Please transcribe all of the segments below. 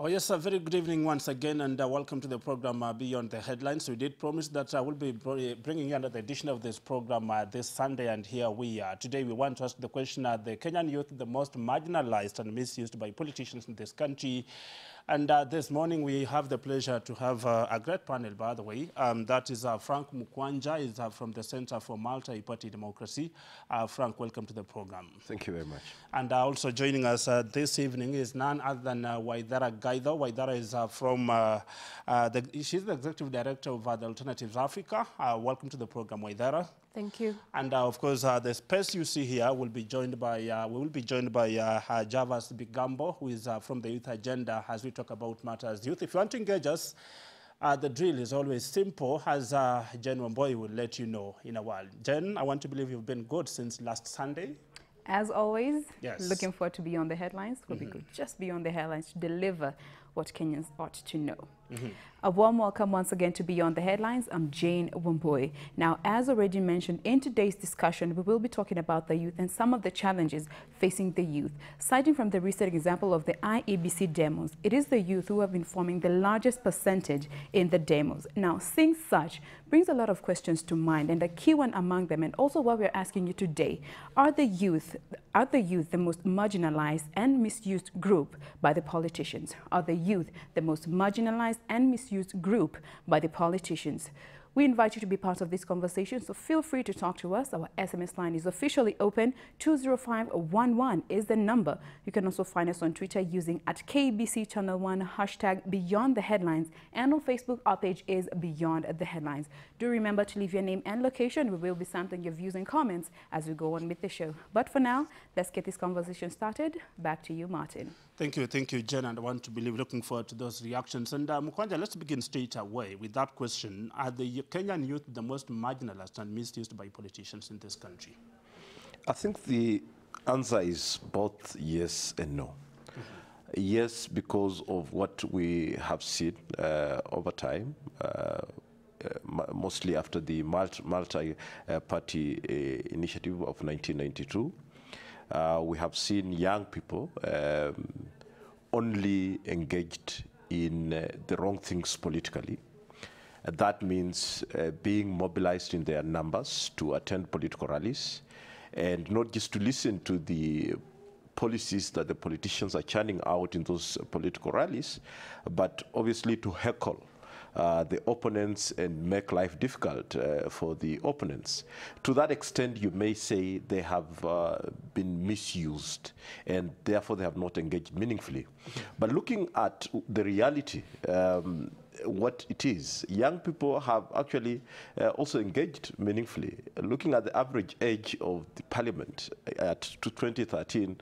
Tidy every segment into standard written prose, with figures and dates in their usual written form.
Oh yes, a very good evening once again, and welcome to the program Beyond the Headlines. We did promise that we'll be bringing you another edition of this program this Sunday, and here we are. Today we want to ask the question, are the Kenyan youth the most marginalized and misused by politicians in this country? And this morning we have the pleasure to have a great panel, by the way. That is Frank Mukwanja, is from the Center for Multi-Party Democracy. Frank, welcome to the program. Thank you very much. And also joining us this evening is none other than Waithara Gaido. Waithara is she's the Executive Director of the Alternatives Africa. Welcome to the program, Waithara. Thank you. And of course, the space you see here will be joined by Javas Bigambo, who is from the Youth Agenda, as we talk about matters youth. If you want to engage us, the drill is always simple, as Jen Wamboy will let you know in a while. Jen, I want to believe you've been good since last Sunday. As always, yes. Looking forward to Beyond the Headlines. We'll be good just Beyond the Headlines to deliver what Kenyans ought to know. A warm welcome once again to Beyond the Headlines. I'm Jane Wamboy. Now, as already mentioned, in today's discussion, we will be talking about the youth and some of the challenges facing the youth. Citing from the recent example of the IEBC demos, it is the youth who have been forming the largest percentage in the demos. Now, seeing such brings a lot of questions to mind, and a key one among them, and also what we're asking you today, are the youth the most marginalized and misused group by the politicians? Are the youth the most marginalized and misused group by the politicians? We invite you to be part of this conversation, so feel free to talk to us. Our SMS line is officially open. 20511 is the number. You can also find us on Twitter using @KBC Channel 1, hashtag Beyond the Headlines, and on Facebook, our page is Beyond the Headlines. Do remember to leave your name and location. We will be sampling your views and comments as we go on with the show. But for now, let's get this conversation started. Back to you, Martin. Thank you, Jen, and I want to believe, looking forward to those reactions. And Mukwanja, let's begin straight away with that question. Are the Kenyan youth the most marginalized and misused by politicians in this country? I think the answer is both yes and no. Yes, because of what we have seen over time, mostly after the multi-party initiative of 1992. We have seen young people only engaged in the wrong things politically. That means being mobilized in their numbers to attend political rallies, and not just to listen to the policies that the politicians are churning out in those political rallies, but obviously to heckle the opponents and make life difficult for the opponents. To that extent, you may say they have been misused, and therefore they have not engaged meaningfully. But looking at the reality, what it is, young people have actually also engaged meaningfully. Looking at the average age of the parliament at 2013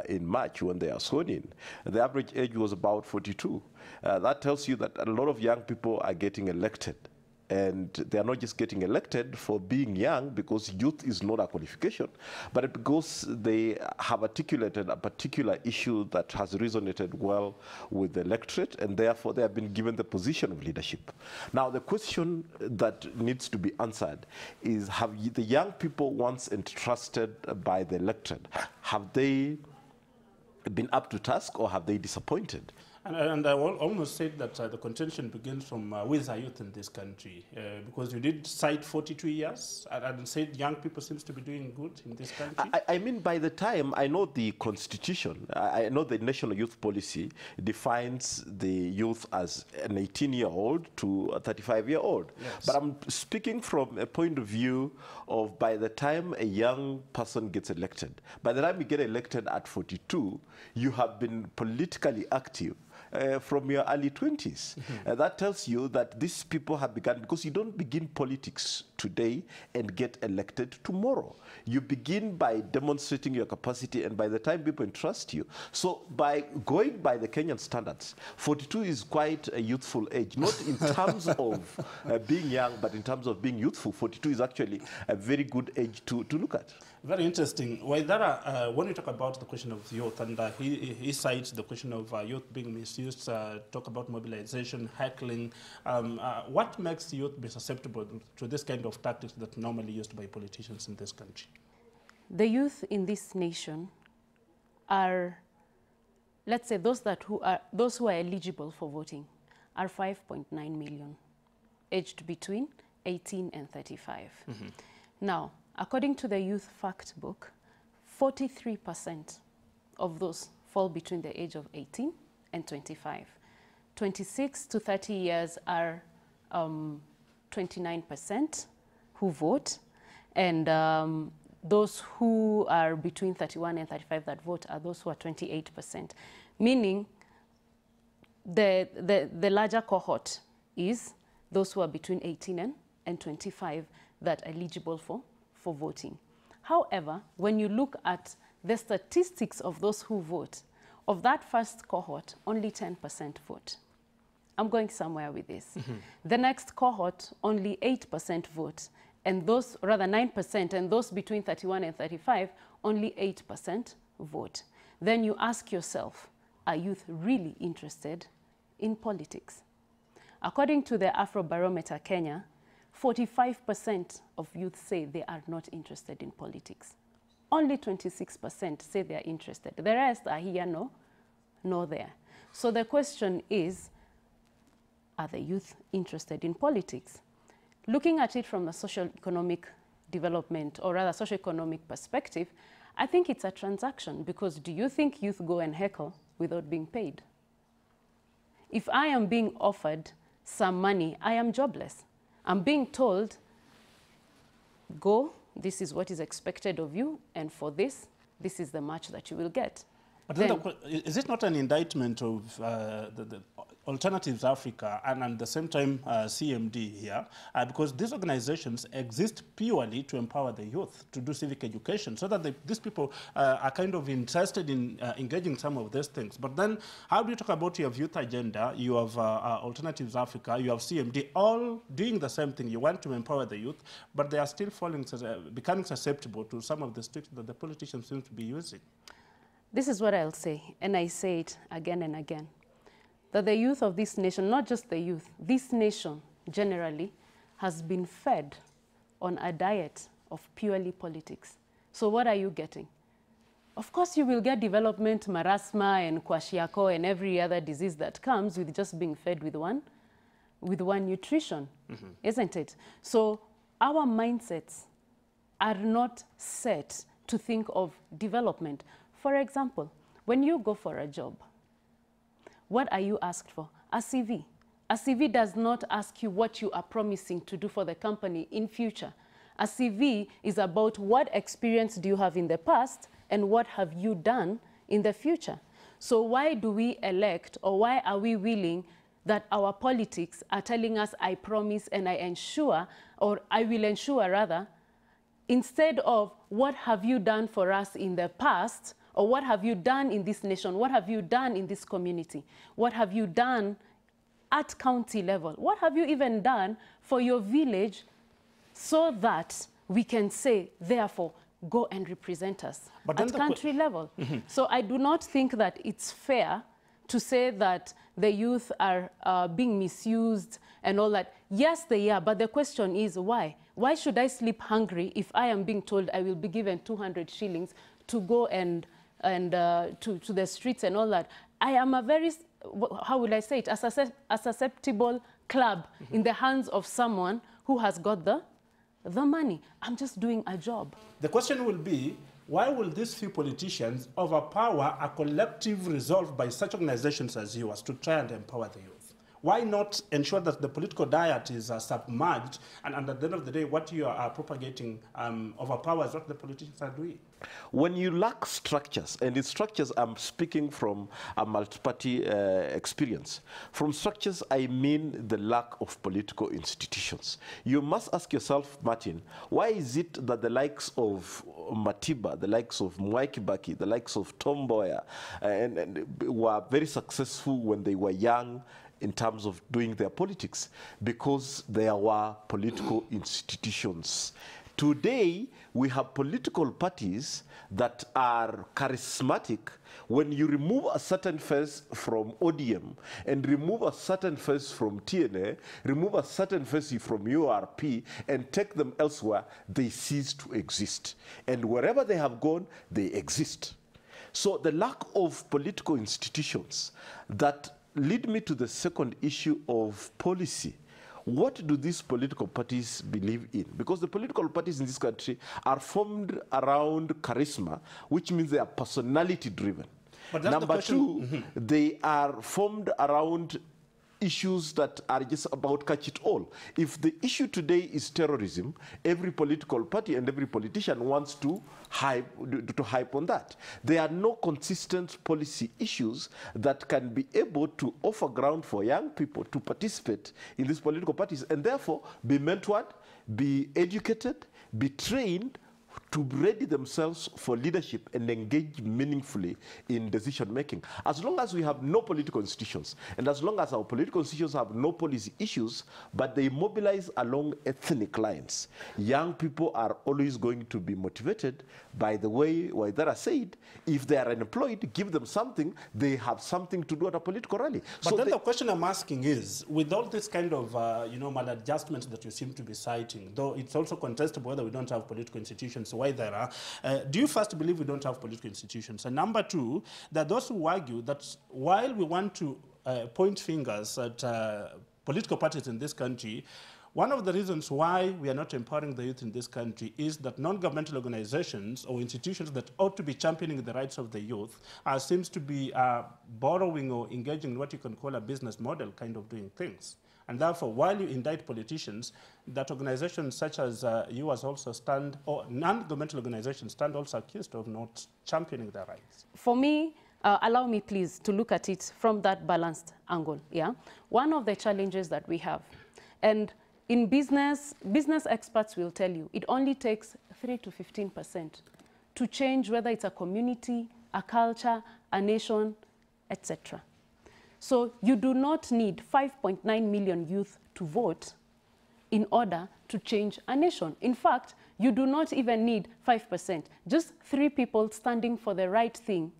in March when they are sworn in, the average age was about 42. That tells you that a lot of young people are getting elected. And they are not just getting elected for being young, because youth is not a qualification, but because they have articulated a particular issue that has resonated well with the electorate, and therefore they have been given the position of leadership. Now, the question that needs to be answered is, have the young people once entrusted by the electorate, have they been up to task, or have they disappointed? And I will almost say that the contention begins from with our youth in this country, because you did cite 42 years and said young people seems to be doing good in this country. I mean, by the time, I know the Constitution, I know the National Youth Policy defines the youth as an 18-year-old to a 35-year-old. Yes. But I'm speaking from a point of view of by the time a young person gets elected, by the time you get elected at 42, you have been politically active from your early 20s. That tells you that these people have begun, because you don't begin politics today and get elected tomorrow. You begin by demonstrating your capacity, and by the time people entrust you. So by going by the Kenyan standards, 42 is quite a youthful age, not in terms of being young, but in terms of being youthful. 42 is actually a very good age to look at. Very interesting. Waithara, when you talk about the question of youth, and he cites the question of youth being misused, talk about mobilization, heckling, what makes youth be susceptible to this kind of tactics that are normally used by politicians in this country? The youth in this nation are let's say those who are eligible for voting are 5.9 million, aged between 18 and 35. Now, according to the Youth Fact Book, 43% of those fall between the age of 18 and 25. 26 to 30 years are 29% who vote, and those who are between 31 and 35 that vote are those who are 28%, meaning the larger cohort is those who are between 18 and 25 that are eligible for voting. However, when you look at the statistics of those who vote, of that first cohort, only 10% vote. I'm going somewhere with this. The next cohort, only 8% vote, and those, rather 9%, and those between 31 and 35, only 8% vote. Then you ask yourself, are youth really interested in politics? According to the Afrobarometer Kenya, 45% of youth say they are not interested in politics. Only 26% say they are interested. The rest are here, no there. So the question is, are the youth interested in politics? Looking at it from a socio-economic development, or rather socio-economic perspective, I think it's a transaction, because do you think youth go and heckle without being paid? If I am being offered some money, I am jobless. I'm being told, go, this is what is expected of you, and for this, this is the match that you will get. But then is it not an indictment of the Alternatives Africa and at the same time CMD here? Because these organizations exist purely to empower the youth to do civic education, so that these people are kind of interested in engaging some of these things. But then how do you talk about your youth agenda? You have Alternatives Africa, you have CMD, all doing the same thing. You want to empower the youth, but they are still becoming susceptible to some of the tricks that the politicians seem to be using. This is what I'll say, and I say it again and again, that the youth of this nation, not just the youth, this nation generally has been fed on a diet of purely politics. So what are you getting? Of course, you will get development, marasma, and kwashiako, and every other disease that comes with just being fed with one nutrition, isn't it? So our mindsets are not set to think of development. For example, when you go for a job, what are you asked for? A CV. A CV does not ask you what you are promising to do for the company in future. A CV is about what experience do you have in the past and what have you done in the future. So why do we elect, or why are we willing that our politics are telling us, I promise and I ensure, or I will ensure rather, instead of what have you done for us in the past, or what have you done in this nation? What have you done in this community? What have you done at county level? What have you even done for your village, so that we can say, therefore, go and represent us at country level? So I do not think that it's fair to say that the youth are being misused and all that. Yes, they are, but the question is why? Why should I sleep hungry if I am being told I will be given 200 shillings to go and to the streets and all that? I am a very, how will I say it, a susceptible club in the hands of someone who has got the money. I'm just doing a job. The question will be, why will these few politicians overpower a collective resolve by such organizations as yours to try and empower the youth? Why not ensure that the political diet is submerged, and at the end of the day, what you are propagating overpowers what the politicians are doing? When you lack structures, and in structures I'm speaking from a multi-party experience. From structures, I mean the lack of political institutions. You must ask yourself, Martin, why is it that the likes of Matiba, the likes of Mwai Kibaki, the likes of Tom Mboya, and were very successful when they were young, in terms of doing their politics? Because there were political institutions. Today, we have political parties that are charismatic. When you remove a certain face from ODM and remove a certain face from TNA, remove a certain face from URP and take them elsewhere, they cease to exist. And wherever they have gone, they exist. So the lack of political institutions that lead me to the second issue of policy. What do these political parties believe in? Because the political parties in this country are formed around charisma, which means they are personality driven. But that's Number two, they are formed around issues that are just about catch it all. If the issue today is terrorism, every political party and every politician wants to hype on that. There are no consistent policy issues that can be able to offer ground for young people to participate in these political parties and therefore be mentored, be educated, be trained to ready themselves for leadership and engage meaningfully in decision making. As long as we have no political institutions, and as long as our political institutions have no policy issues, but they mobilize along ethnic lines, young people are always going to be motivated by the way Waithera said, if they are unemployed, give them something, they have something to do at a political rally. But so then the question I'm asking is, with all this kind of maladjustments that you seem to be citing, though it's also contestable whether we don't have political institutions, why there are, do you first believe we don't have political institutions? And number two, that those who argue that while we want to point fingers at political parties in this country, one of the reasons why we are not empowering the youth in this country is that non-governmental organizations or institutions that ought to be championing the rights of the youth seems to be borrowing or engaging in what you can call a business model kind of doing things. And therefore, while you indict politicians, that organizations such as yours also stand, or non-governmental organizations stand also accused of not championing their rights. For me, allow me please to look at it from that balanced angle. Yeah, one of the challenges that we have, and in business experts will tell you, it only takes 3 to 15% to change whether it's a community, a culture, a nation, etc. So you do not need 5.9 million youth to vote in order to change a nation. In fact, you do not even need 5%. Just 3 people standing for the right thing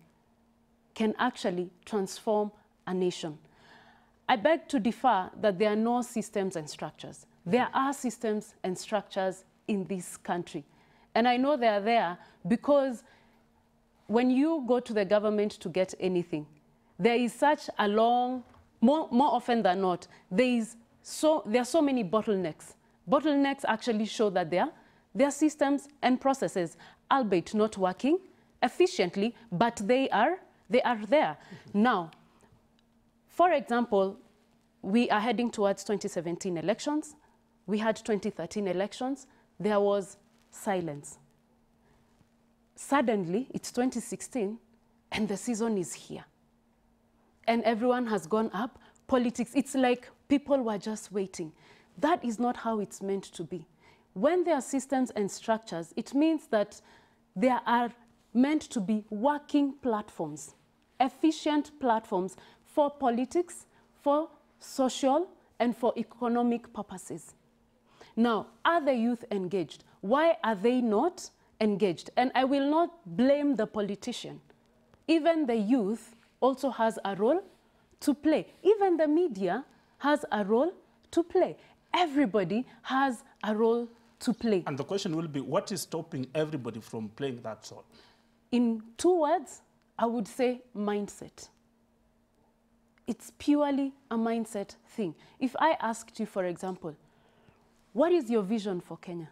can actually transform a nation. I beg to differ that there are no systems and structures. There are systems and structures in this country. And I know they are there because when you go to the government to get anything, there is such a long, more often than not, there are so many bottlenecks. Bottlenecks actually show that there are systems and processes, albeit not working efficiently, but they are there. Now, for example, we are heading towards 2017 elections. We had 2013 elections. There was silence. Suddenly, it's 2016, and the season is here. And everyone has gone up. Politics, it's like people were just waiting. That is not how it's meant to be. When there are systems and structures, it means that there are meant to be working platforms, efficient platforms for politics, for social, and for economic purposes. Now, are the youth engaged? Why are they not engaged? And I will not blame the politician. Even the youth also has a role to play. Even the media has a role to play. Everybody has a role to play. And the question will be, what is stopping everybody from playing that role? In 2 words, I would say mindset. It's purely a mindset thing. If I asked you, for example, what is your vision for Kenya?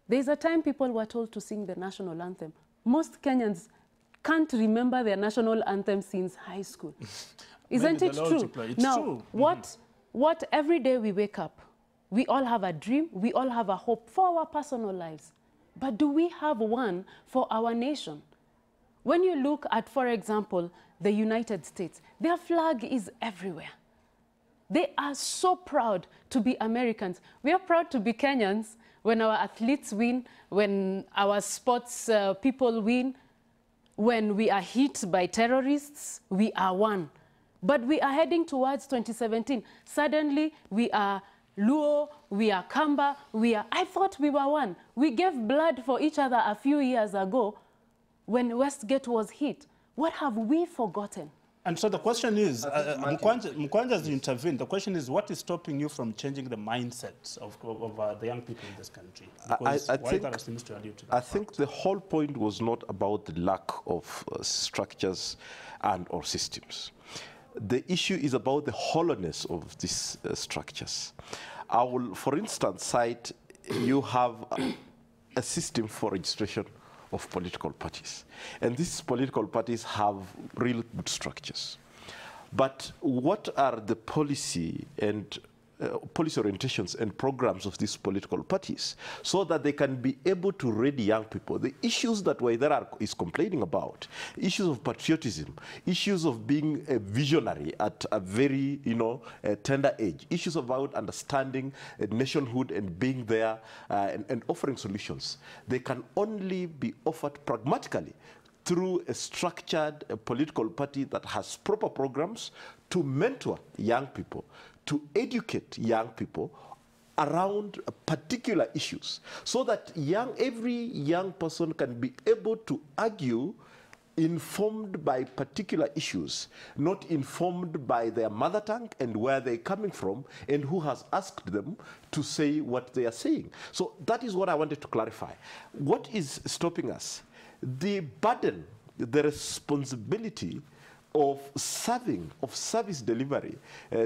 There's a time people were told to sing the national anthem. Most Kenyans can't remember their national anthem since high school. Isn't it true? It's true. What every day we wake up, we all have a dream, we all have a hope for our personal lives. But do we have one for our nation? When you look at, for example, the United States, their flag is everywhere. They are so proud to be Americans. We are proud to be Kenyans when our athletes win, when our sports people win, when we are hit by terrorists, we are one. But we are heading towards 2017. Suddenly, we are Luo, we are Kamba, I thought we were one. We gave blood for each other a few years ago when Westgate was hit. What have we forgotten? And so the question is, Mkwanja has intervened. The question is, what is stopping you from changing the mindsets of the young people in this country? Because Waithera seems to allude to that. I think the whole point was not about the lack of structures and or systems. The issue is about the hollowness of these structures. I will, for instance, cite, you have a system for registration of political parties. And these political parties have real good structures. But what are the policy and policy orientations and programs of these political parties so that they can be able to ready young people? The issues that Waithera is complaining about, issues of patriotism, issues of being a visionary at a very, a tender age, issues about understanding nationhood and being there and offering solutions, they can only be offered pragmatically through a structured political party that has proper programs to mentor young people, to educate young people around particular issues, so that every young person can be able to argue informed by particular issues, not informed by their mother tongue and where they're coming from and who has asked them to say what they are saying. So that is what I wanted to clarify. What is stopping us? The burden, the responsibility of service delivery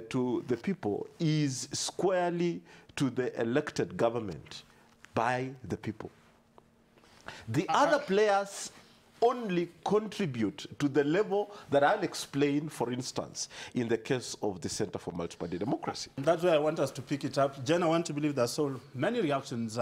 to the people is squarely to the elected government by the people. The other players only contribute to the level that I'll explain, for instance, in the case of the Center for Multi-Party Democracy. That's where I want us to pick it up. Jen, I want to believe there's so many reactions,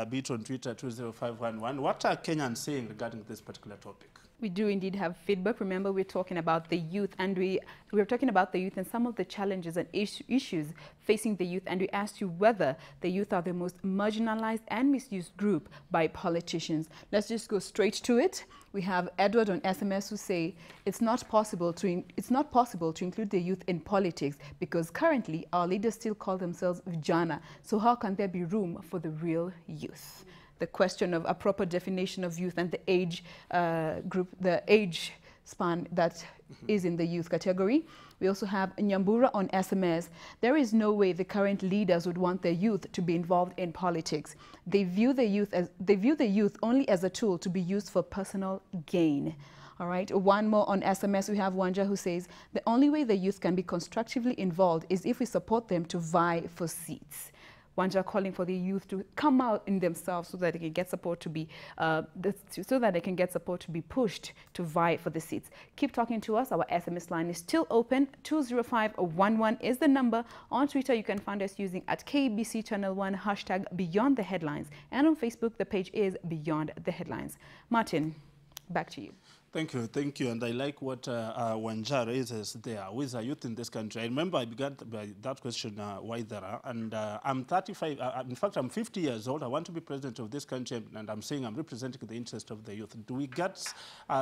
be it on Twitter, 20511. What are Kenyans saying regarding this particular topic? We do indeed have feedback. Remember, we're talking about the youth, and we're talking about the youth and some of the challenges and issues facing the youth, and we asked you whether the youth are the most marginalized and misused group by politicians. Let's just go straight to it. We have Edward on SMS who say it's not possible to include the youth in politics because currently our leaders still call themselves vijana. So how can there be room for the real youth? The question of a proper definition of youth and the age group, the age span that is in the youth category. We also have Nyambura on SMS. There is no way the current leaders would want their youth to be involved in politics. They view the youth only as a tool to be used for personal gain. All right, one more on SMS. We have Wanja who says, the only way the youth can be constructively involved is if we support them to vie for seats. Wanja calling for the youth to come out in themselves so that they can get support to be pushed to vie for the seats. Keep talking to us. Our SMS line is still open. 20511 is the number. On Twitter, you can find us using @KBC Channel 1 hashtag Beyond the Headlines, and on Facebook, the page is Beyond the Headlines. Martin, back to you. Thank you. And I like what Wanja raises there. With youth in this country, I remember I began by that question, Waithera, and I'm 35, in fact, I'm 50 years old. I want to be president of this country, and I'm saying I'm representing the interest of the youth. Do we get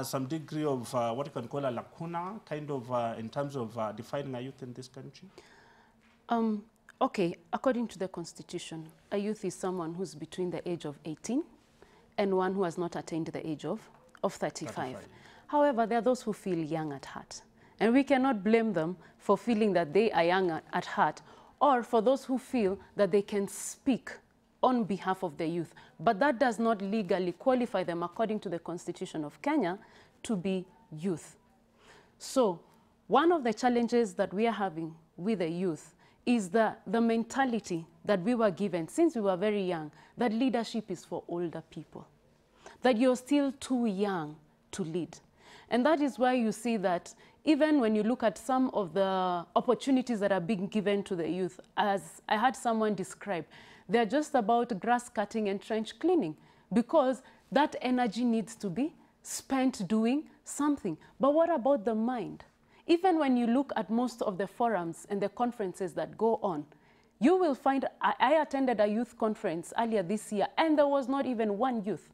some degree of what you can call a lacuna, kind of in terms of defining a youth in this country? Okay, according to the Constitution, a youth is someone who's between the age of 18 and one who has not attained the age of 35. However, there are those who feel young at heart, and we cannot blame them for feeling that they are young at heart, or for those who feel that they can speak on behalf of the youth. But that does not legally qualify them, according to the Constitution of Kenya, to be youth. So one of the challenges that we are having with the youth is the mentality that we were given since we were very young, that leadership is for older people, that you're still too young to lead. And that is why you see that even when you look at some of the opportunities that are being given to the youth, as I had someone describe, they're just about grass cutting and trench cleaning, because that energy needs to be spent doing something. But what about the mind? Even when you look at most of the forums and the conferences that go on, you will find, I attended a youth conference earlier this year, and there was not even one youth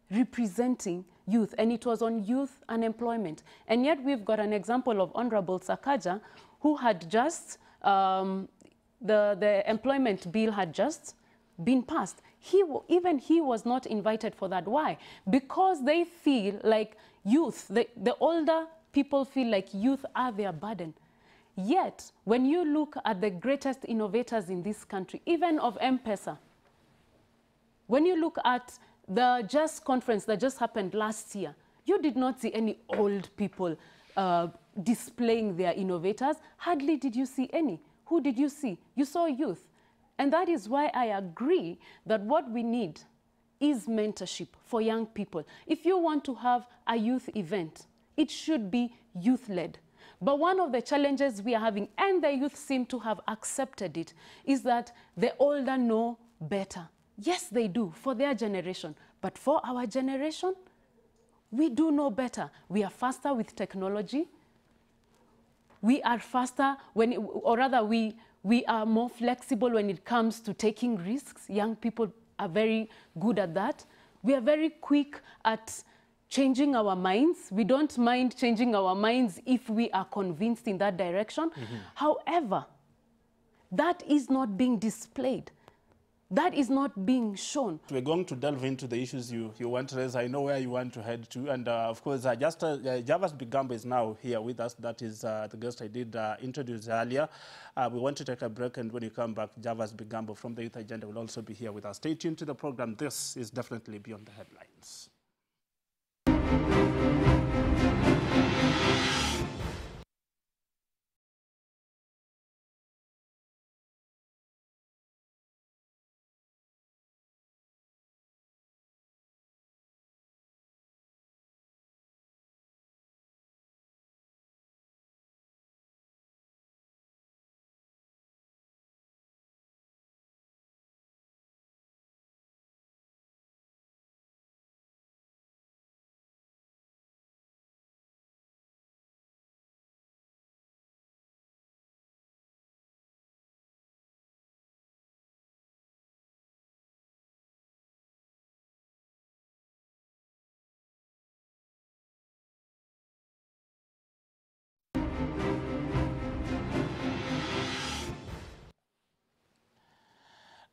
representing youth, and it was on youth unemployment. And yet we've got an example of Honorable Sakaja, who had just, the employment bill had just been passed. Even he was not invited for that. Why? Because they feel like youth, the older people feel like youth are their burden. Yet, when you look at the greatest innovators in this country, even of M-Pesa, when you look at the JUST conference that just happened last year, you did not see any old people displaying their innovators. Hardly did you see any. Who did you see? You saw youth. And that is why I agree that what we need is mentorship for young people. If you want to have a youth event, it should be youth-led. But one of the challenges we are having, and the youth seem to have accepted it, is that the older know better. Yes, they do, for their generation. But for our generation, we do know better. We are faster with technology. We are faster, or rather, we are more flexible when it comes to taking risks. Young people are very good at that. We are very quick at changing our minds. We don't mind changing our minds if we are convinced in that direction. However, that is not being displayed. That is not being shown. We're going to delve into the issues you want to raise. I know where you want to head to. And of course, Javas Bigambo is now here with us. That is the guest I did introduce earlier. We want to take a break, and when you come back, Javas Bigambo from the Youth Agenda will also be here with us. Stay tuned to the program. This is definitely Beyond the Headlines.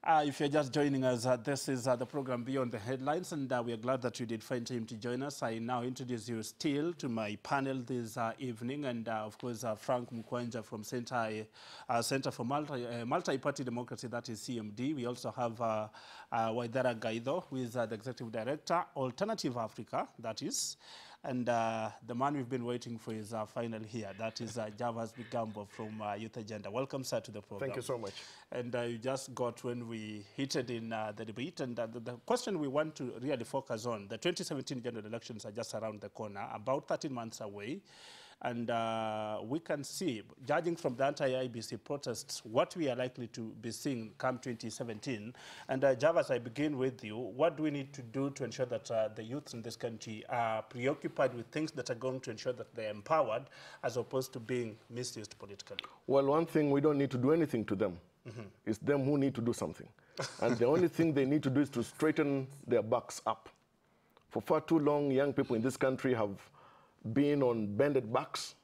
If you're just joining us, this is the program Beyond the Headlines, and we are glad that you did find time to join us. I now introduce you still to my panel this evening, and of course, Frank Mukwanja from Center for Multi-Party Democracy, that is CMD. We also have Waidara Gaido, who is the Executive Director, Alternative Africa, that is. And the man we've been waiting for is final here. That is Javas Bigambo from Youth Agenda. Welcome, sir, to the program. Thank you so much. And you just got when we heated in the debate. And the question we want to really focus on, the 2017 general elections are just around the corner, about 13 months away. And we can see, judging from the anti-IBC protests, what we are likely to be seeing come 2017. And Javas, I begin with you. What do we need to do to ensure that the youth in this country are preoccupied with things that are going to ensure that they're empowered as opposed to being misused politically? Well, one thing, we don't need to do anything to them. It's them who need to do something. And the only thing they need to do is to straighten their backs up. For far too long, young people in this country have been on bended backs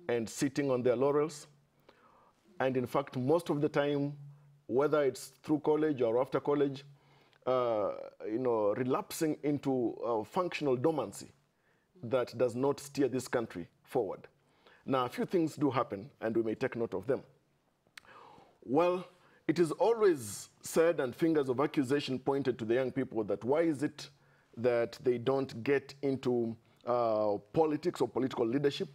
and sitting on their laurels. And in fact, most of the time, whether it's through college or after college, relapsing into functional dormancy that does not steer this country forward. Now, a few things do happen, and we may take note of them. Well, it is always said, and fingers of accusation pointed to the young people, that why is it that they don't get into politics or political leadership?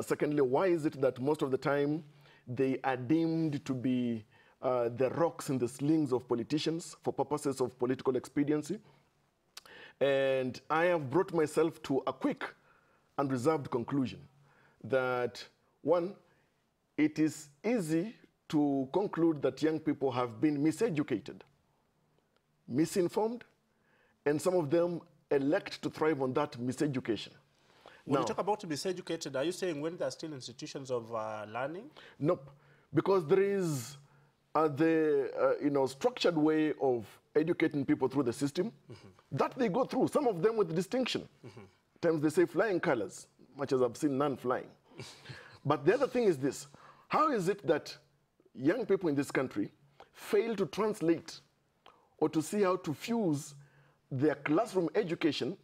Secondly, why is it that most of the time they are deemed to be the rocks in the slings of politicians for purposes of political expediency? And I have brought myself to a quick and reserved conclusion that, one, it is easy to conclude that young people have been miseducated, misinformed, and some of them elect to thrive on that miseducation. When you talk about miseducated, are you saying when they're still institutions of learning? Nope, because there is the structured way of educating people through the system that they go through, some of them with distinction. Times they say flying colors, much as I've seen none flying. But the other thing is this: how is it that young people in this country fail to translate or to see how to fuse their classroom education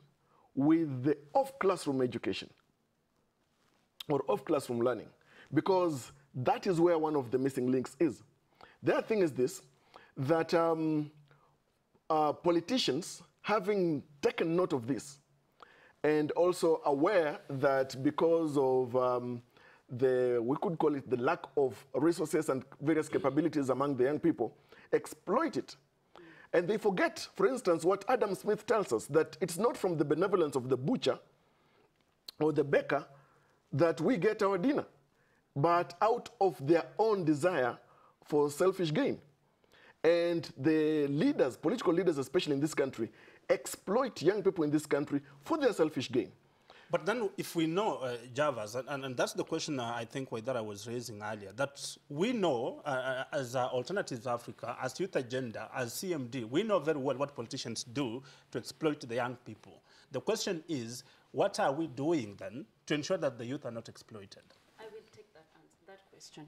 with the off-classroom education? or off classroom learning, because that is where one of the missing links is. The other thing is this, that politicians, having taken note of this, and also aware that because of we could call it the lack of resources and various capabilities among the young people, exploit it. And they forget, for instance, what Adam Smith tells us, that it's not from the benevolence of the butcher or the baker that we get our dinner, but out of their own desire for selfish gain. And the leaders, political leaders, especially in this country, exploit young people in this country for their selfish gain. But then if we know, Javas, and that's the question I think that I was raising earlier, that we know as Alternatives Africa, as Youth Agenda, as CMD, we know very well what politicians do to exploit the young people. The question is, what are we doing then to ensure that the youth are not exploited? I will take that question.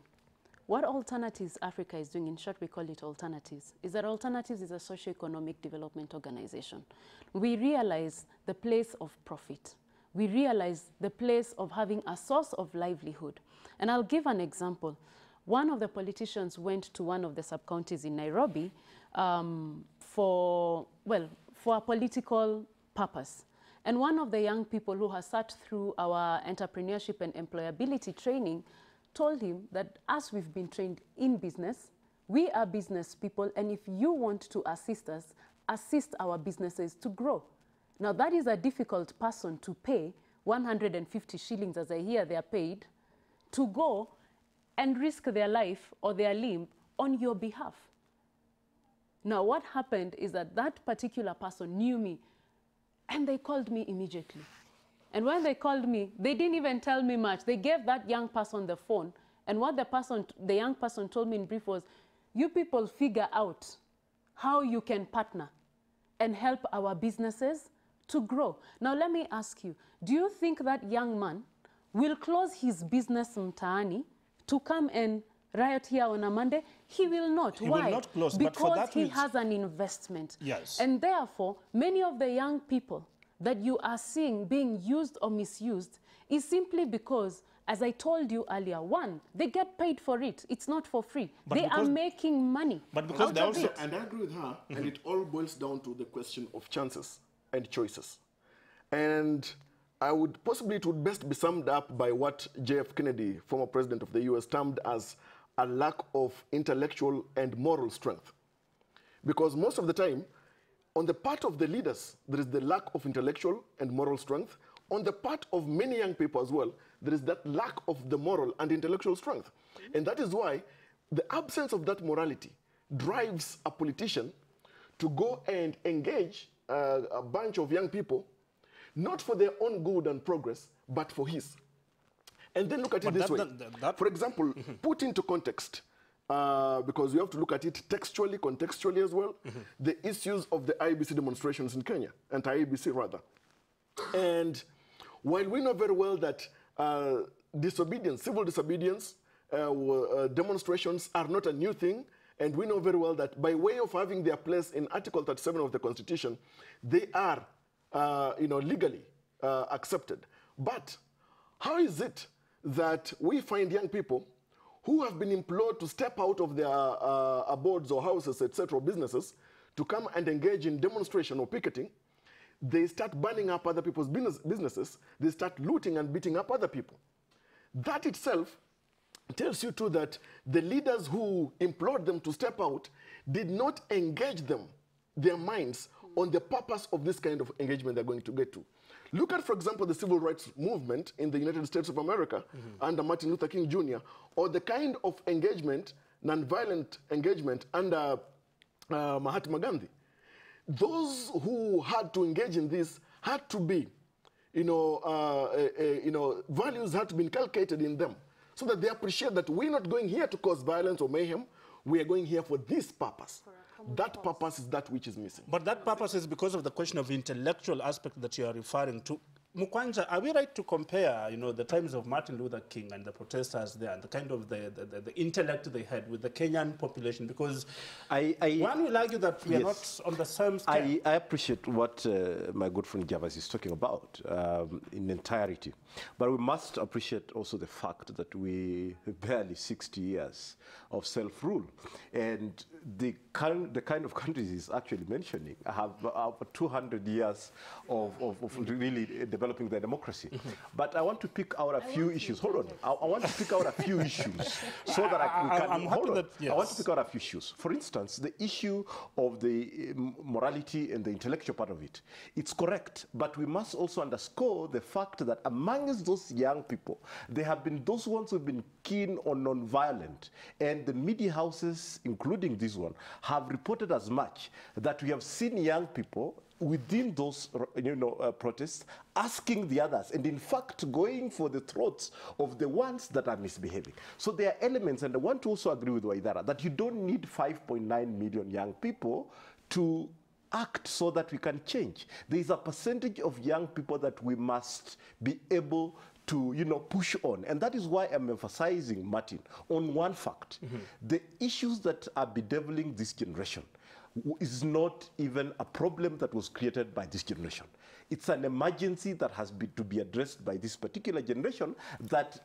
What Alternatives Africa is doing, in short we call it Alternatives, is that Alternatives is a socio-economic development organization. We realize the place of profit. We realize the place of having a source of livelihood. And I'll give an example. One of the politicians went to one of the sub-counties in Nairobi for a political purpose. And one of the young people who has sat through our entrepreneurship and employability training told him that as we've been trained in business, we are business people, and if you want to assist us, assist our businesses to grow. Now, that is a difficult person to pay 150 shillings, as I hear they are paid, to go and risk their life or their limb on your behalf. Now, what happened is that that particular person knew me, and they called me immediately. And when they called me, they didn't even tell me much. They gave that young person the phone, and what the young person told me in brief was, you people figure out how you can partner and help our businesses to grow. Now, let me ask you, do you think that young man will close his business mtaani to come and riot here on a Monday? He will not. He Why? will not close, because but for that he has an investment. Yes. And therefore, many of the young people that you are seeing being used or misused is simply because, as I told you earlier, one, they get paid for it. It's not for free. But they are making money. But because they also... And I agree with her, and it all boils down to the question of chances and choices. And I would possibly, it would best be summed up by what J.F. Kennedy, former president of the U.S., termed as a lack of intellectual and moral strength. Because most of the time, on the part of the leaders, there is the lack of intellectual and moral strength. On the part of many young people as well, there is that lack of the moral and intellectual strength. And that is why the absence of that morality drives a politician to go and engage a bunch of young people, not for their own good and progress, but for his. And then look at it this way. For example, put into context, because we have to look at it textually, contextually as well, the issues of the IEBC demonstrations in Kenya, anti-IEBC rather. And while we know very well that disobedience, civil disobedience, demonstrations are not a new thing, and we know very well that by way of having their place in Article 37 of the Constitution, they are legally accepted. But how is it that we find young people who have been employed to step out of their abodes or houses, etc., businesses, to come and engage in demonstration or picketing, they start burning up other people's businesses, they start looting and beating up other people? That itself tells you too that the leaders who implored them to step out did not engage them, their minds, on the purpose of this kind of engagement they're going to get to. Look at, for example, the civil rights movement in the United States of America under Martin Luther King Jr., or the kind of engagement, nonviolent engagement under Mahatma Gandhi. Those who had to engage in this had to be, values had to be inculcated in them, so that they appreciate that we're not going here to cause violence or mayhem, we are going here for this purpose. That purpose is that which is missing. But that purpose is because of the question of intellectual aspect that you are referring to. Mukwanja, are we right to compare, you know, the times of Martin Luther King and the protesters there, and the kind of the intellect they had with the Kenyan population? Because one will argue that we are not on the same scale. I appreciate what my good friend Javas is talking about in entirety. But we must appreciate also the fact that we barely 60 years of self-rule. And the kind of countries he's actually mentioning have 200 years of really developing their democracy. But I want to pick out a few issues. Hold on. I want to pick out a few issues so that I want to pick out a few issues. For instance, the issue of the morality and the intellectual part of it. It's correct, but we must also underscore the fact that amongst those young people, there have been those ones who've been keen on non-violent, and the media houses, including this one, have reported as much that we have seen young people within those protests asking the others, and in fact going for the throats of the ones that are misbehaving. So there are elements, and I want to also agree with Waidara, that you don't need 5.9 million young people to act so that we can change. There is a percentage of young people that we must be able to, push on. And that is why I'm emphasizing, Martin, on one fact. The issues that are bedeviling this generation is not even a problem that was created by this generation. It's an emergency that has to be addressed by this particular generation, that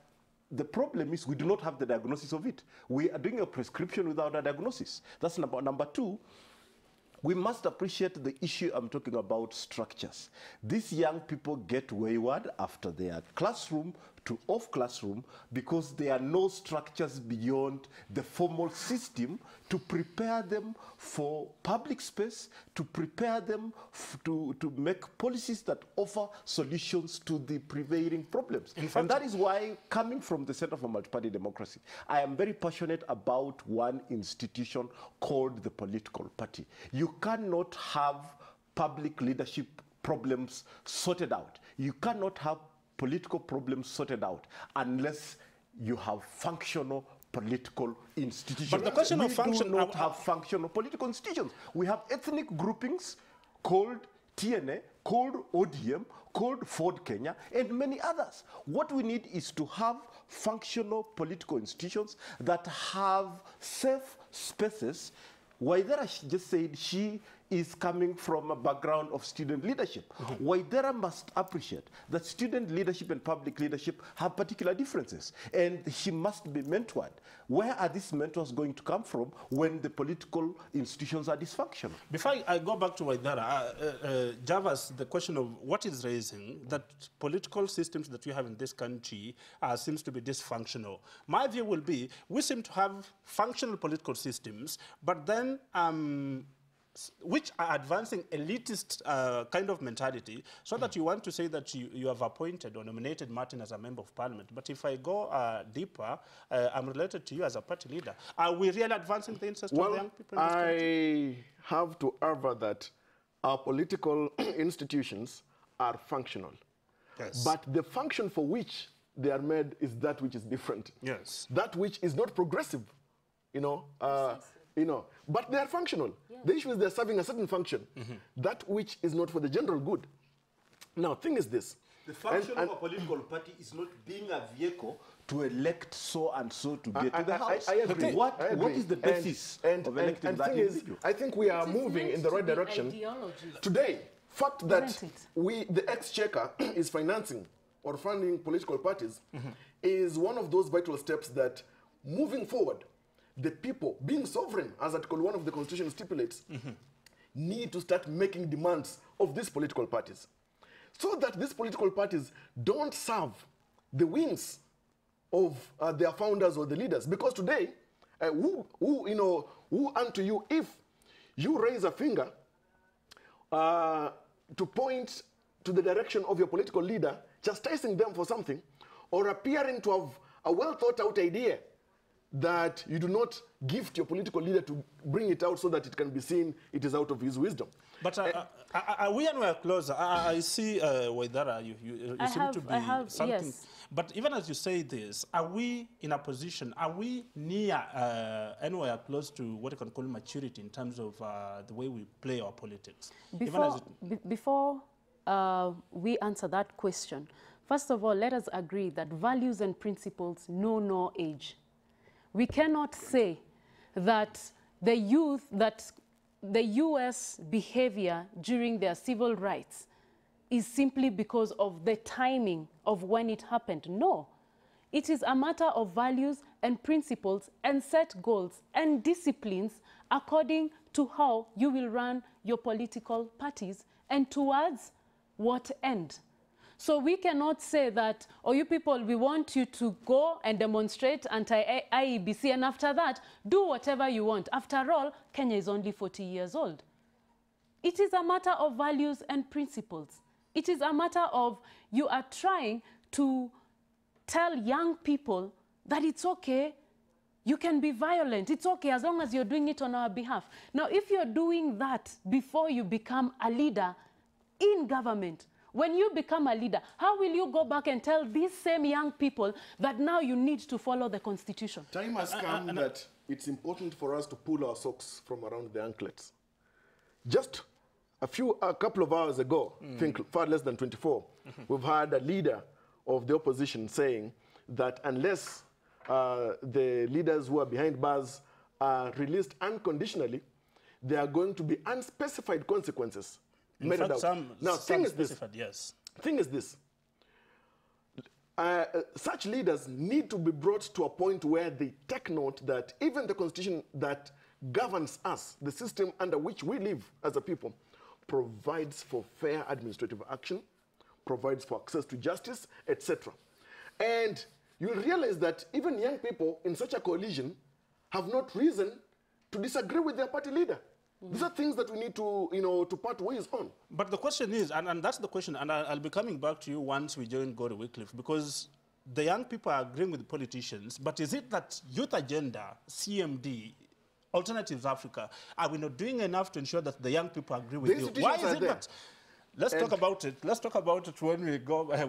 the problem is we do not have the diagnosis of it. We are doing a prescription without a diagnosis. That's number two. We must appreciate the issue I'm talking about, structures. These young people get wayward after their classroom to off classroom because there are no structures beyond the formal system to prepare them for public space, to prepare them to make policies that offer solutions to the prevailing problems. And that is why, coming from the Center for Multi-Party Democracy, I am very passionate about one institution called the political party. You cannot have public leadership problems sorted out. You cannot have political problems sorted out unless you have functional political institutions. But the question of function, we do not have functional political institutions. We have ethnic groupings called TNA, called ODM, called Ford Kenya, and many others. What we need is to have functional political institutions that have safe spaces. Waidera just said she is coming from a background of student leadership. Waidera must appreciate that student leadership and public leadership have particular differences, and she must be mentored. Where are these mentors going to come from when the political institutions are dysfunctional? Before I go back to Waidara, Javas, the question of what is raising that political systems that you have in this country seems to be dysfunctional. My view will be we seem to have functional political systems, but then which are advancing elitist kind of mentality, so that you want to say that you have appointed or nominated Martin as a member of parliament. But if I go deeper, I'm related to you as a party leader. Are we really advancing the interest of the young people in this country? I have to aver that our political institutions are functional. Yes. But the function for which they are made is that which is different. Yes. That which is not progressive, but they are functional. Yeah. The issue is they're serving a certain function, that which is not for the general good. Now, thing is this. The function of a political party is not being a vehicle to elect so and so to get to the house. I agree. What is the basis of electing that individual? I think we are moving in the right direction. Today, fact that the exchequer is financing or funding political parties is one of those vital steps that, moving forward, the people, being sovereign, as Article 1 of the Constitution stipulates, need to start making demands of these political parties, so that these political parties don't serve the whims of their founders or the leaders. Because today, who unto you if you raise a finger to point to the direction of your political leader, chastising them for something, or appearing to have a well-thought-out idea that you do not gift your political leader to bring it out so that it can be seen it is out of his wisdom. But we are closer. I see, Waidara, you seem to be something. Yes. But even as you say this, are we in a position, are we near anywhere close to what you can call maturity in terms of the way we play our politics? Before we answer that question, first of all, let us agree that values and principles know no age. We cannot say that the US behavior during their civil rights is simply because of the timing of when it happened. No. It is a matter of values and principles and set goals and disciplines according to how you will run your political parties and towards what end. So we cannot say that, oh, you people, we want you to go and demonstrate anti-IEBC, and after that, do whatever you want. After all, Kenya is only 40 years old. It is a matter of values and principles. It is a matter of you are trying to tell young people that it's okay, you can be violent, it's okay as long as you're doing it on our behalf. Now, if you're doing that before you become a leader in government, when you become a leader, how will you go back and tell these same young people that now you need to follow the Constitution? Time has come that it's important for us to pull our socks from around the anklets. Just a couple of hours ago, I think far less than 24, we've had a leader of the opposition saying that unless the leaders who are behind bars are released unconditionally, there are going to be unspecified consequences. In fact, Thing is this. Such leaders need to be brought to a point where they take note that even the constitution that governs us, the system under which we live as a people, provides for fair administrative action, provides for access to justice, etc. And you'll realize that even young people in such a coalition have not reason to disagree with their party leader. These are things that we need to, to part ways on. But the question is, and that's the question, and I'll be coming back to you once we join Gori Wycliffe, because the young people are agreeing with the politicians, but is it that Youth Agenda, CMD, Alternatives Africa, are we not doing enough to ensure that the young people agree with you? Why is it that? Let's talk about it. Let's talk about it when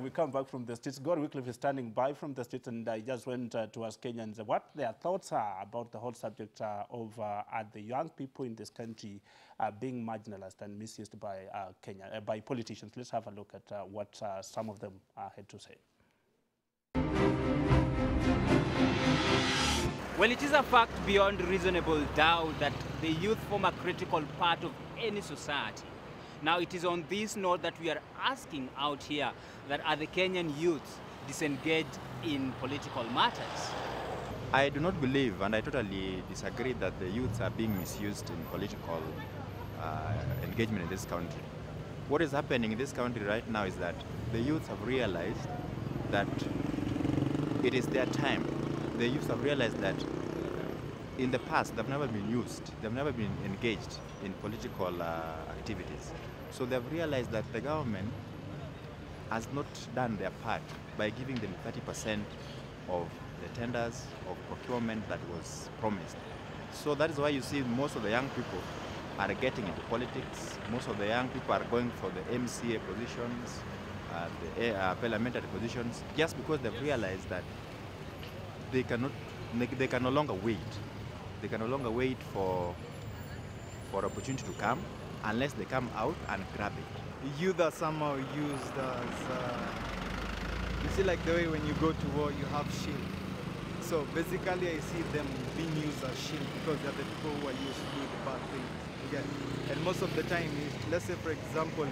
we come back from the States. Gori Wycliffe is standing by from the States, and I just went to ask Kenyans what their thoughts are about the whole subject of the young people in this country being marginalized and misused by by politicians. Let's have a look at what some of them had to say. Well, it is a fact beyond reasonable doubt that the youth form a critical part of any society. Now, it is on this note that we are asking out here that are the Kenyan youths disengaged in political matters? I do not believe, and I totally disagree, that the youths are being misused in political engagement in this country. What is happening in this country right now is that the youths have realized that it is their time. The youths have realized that in the past, they've never been used, they've never been engaged in political activities. So they've realized that the government has not done their part by giving them 30% of the tenders of procurement that was promised. So that is why you see most of the young people are getting into politics. Most of the young people are going for the MCA positions, the parliamentary positions, just because they've realized that they can no longer wait. They can no longer wait for opportunity to come unless they come out and grab it. Youth are somehow used as, you see, like the way when you go to war, you have shield. So basically I see them being used as shield because they're the people who are used to do the bad things. Okay? And most of the time, let's say for example,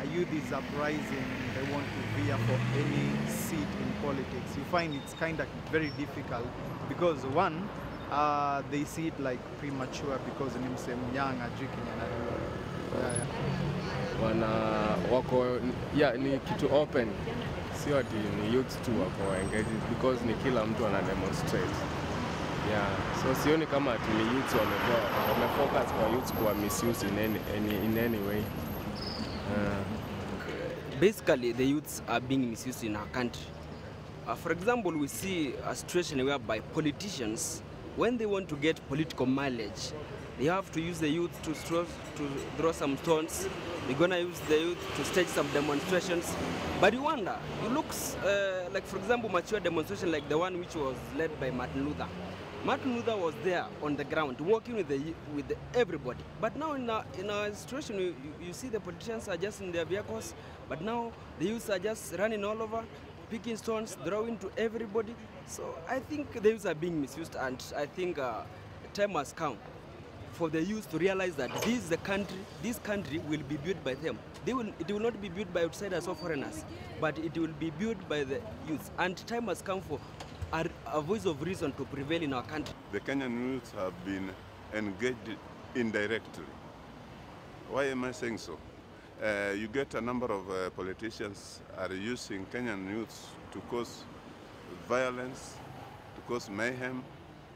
a youth is uprising, they want to veer for any seat in politics. You find it's kind of very difficult because one, they see it like premature because ni msemo young ajui Kenya anajua. Ni kitu open, sio ati ni youth tu wako engaged because ni kila mtu ana demonstrate. So sioni kama ati ni youth wamefocus kwa youth kuwa misuse in any way. Basically, the youths are being misused in our country. For example, we see a situation whereby politicians, when they want to get political mileage, they have to use the youth to throw some stones. They're going to use the youth to stage some demonstrations. But you wonder, it looks like, for example, mature demonstration like the one which was led by Martin Luther. Martin Luther was there on the ground working with everybody. But now in our situation, you see the politicians are just in their vehicles, but now the youths are just running all over, picking stones, throwing to everybody. So I think the youths are being misused, and I think time has come for the youth to realize that this country will be built by them. It will not be built by outsiders or foreigners, but it will be built by the youth. And time has come for a voice of reason to prevail in our country. The Kenyan youth have been engaged indirectly. Why am I saying so? You get a number of politicians are using Kenyan youths to cause violence, to cause mayhem,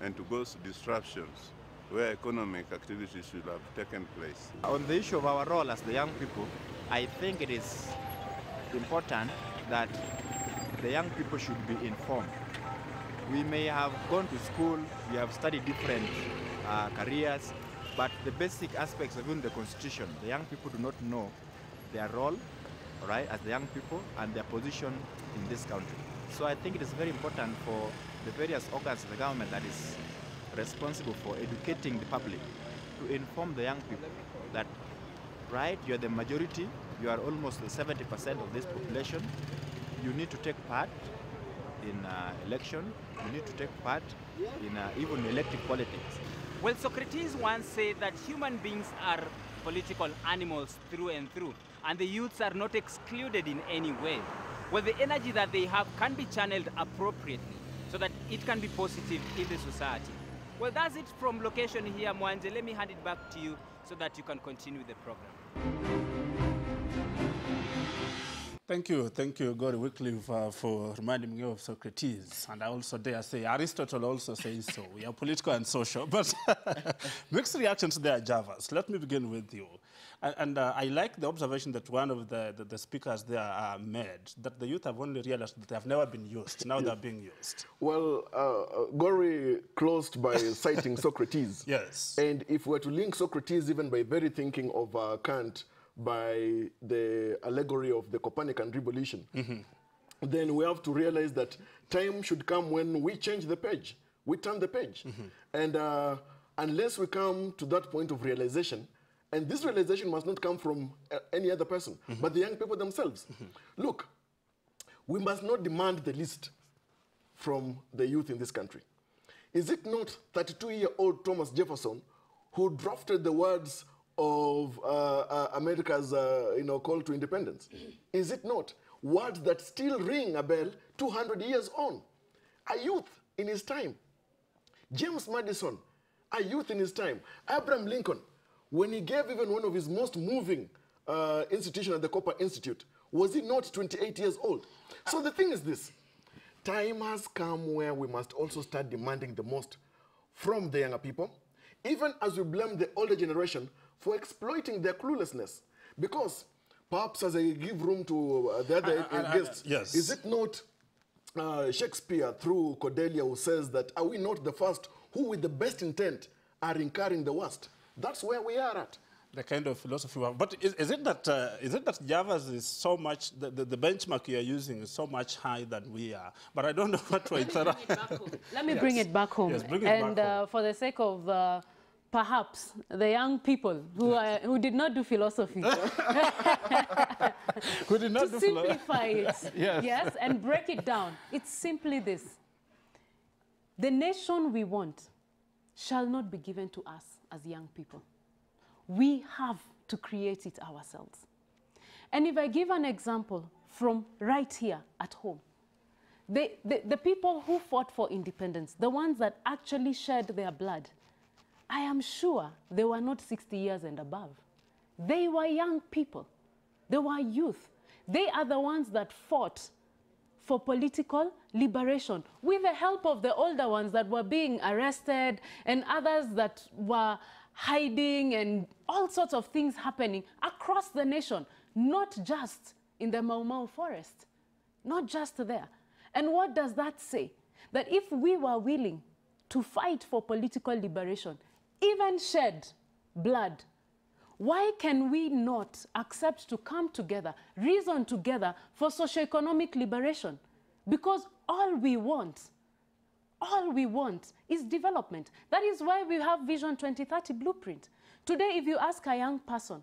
and to cause disruptions where economic activities should have taken place. On the issue of our role as the young people, I think it is important that the young people should be informed. We may have gone to school, we have studied different careers, but the basic aspects of even the Constitution, the young people do not know their role, right, as the young people and their position in this country. So I think it is very important for the various organs of the government that is responsible for educating the public to inform the young people that, right, you're the majority, you are almost 70% of this population, you need to take part in election, you need to take part in even elective politics. Well, Socrates once said that human beings are political animals through and through, and the youths are not excluded in any way. Well, the energy that they have can be channeled appropriately so that it can be positive in the society. Well, that's it from location here, Mwanje. Let me hand it back to you so that you can continue the program. Thank you, Gori Wycliffe, for reminding me of Socrates. And I also dare say, Aristotle also says so. We are political and social, but mixed reactions there, Javas. Let me begin with you. And I like the observation that one of the speakers there made, that the youth have only realized that they have never been used. Now they're being used. Well, Gori closed by citing Socrates. Yes. And if we're to link Socrates even by very thinking of Kant, by the allegory of the Copernican revolution, then we have to realize that time should come when we change the page. We turn the page. And unless we come to that point of realization, and this realization must not come from any other person, but the young people themselves. Look, we must not demand the least from the youth in this country. Is it not 32-year-old Thomas Jefferson who drafted the words of America's call to independence? Is it not words that still ring a bell 200 years on? A youth in his time. James Madison, a youth in his time. Abraham Lincoln, when he gave even one of his most moving institution at the Copper Institute, was he not 28 years old? So the thing is this, time has come where we must also start demanding the most from the younger people, even as we blame the older generation for exploiting their cluelessness. Because perhaps as I give room to the other guests, yes. Is it not Shakespeare through Cordelia who says that, are we not the first who with the best intent are incurring the worst? That's where we are at. The kind of philosophy. But is it that Java's is so much, the benchmark you are using is so much higher than we are? But I don't know what to answer. Let me bring it back home. Yes, bring it back home. For the sake of perhaps the young people who did not do philosophy. Who did not to simplify it, yes, and break it down. It's simply this. The nation we want shall not be given to us as young people. We have to create it ourselves. And if I give an example from right here at home, the people who fought for independence, the ones that actually shed their blood, I am sure they were not 60 years and above. They were young people. They were youth. They are the ones that fought for political liberation with the help of the older ones that were being arrested and others that were hiding and all sorts of things happening across the nation, not just in the Mau Mau forest, not just there. And what does that say? That if we were willing to fight for political liberation, even shed blood, why can we not accept to come together, reason together for socioeconomic liberation? Because all we want all we want is development. That is why we have Vision 2030 blueprint. Today, if you ask a young person,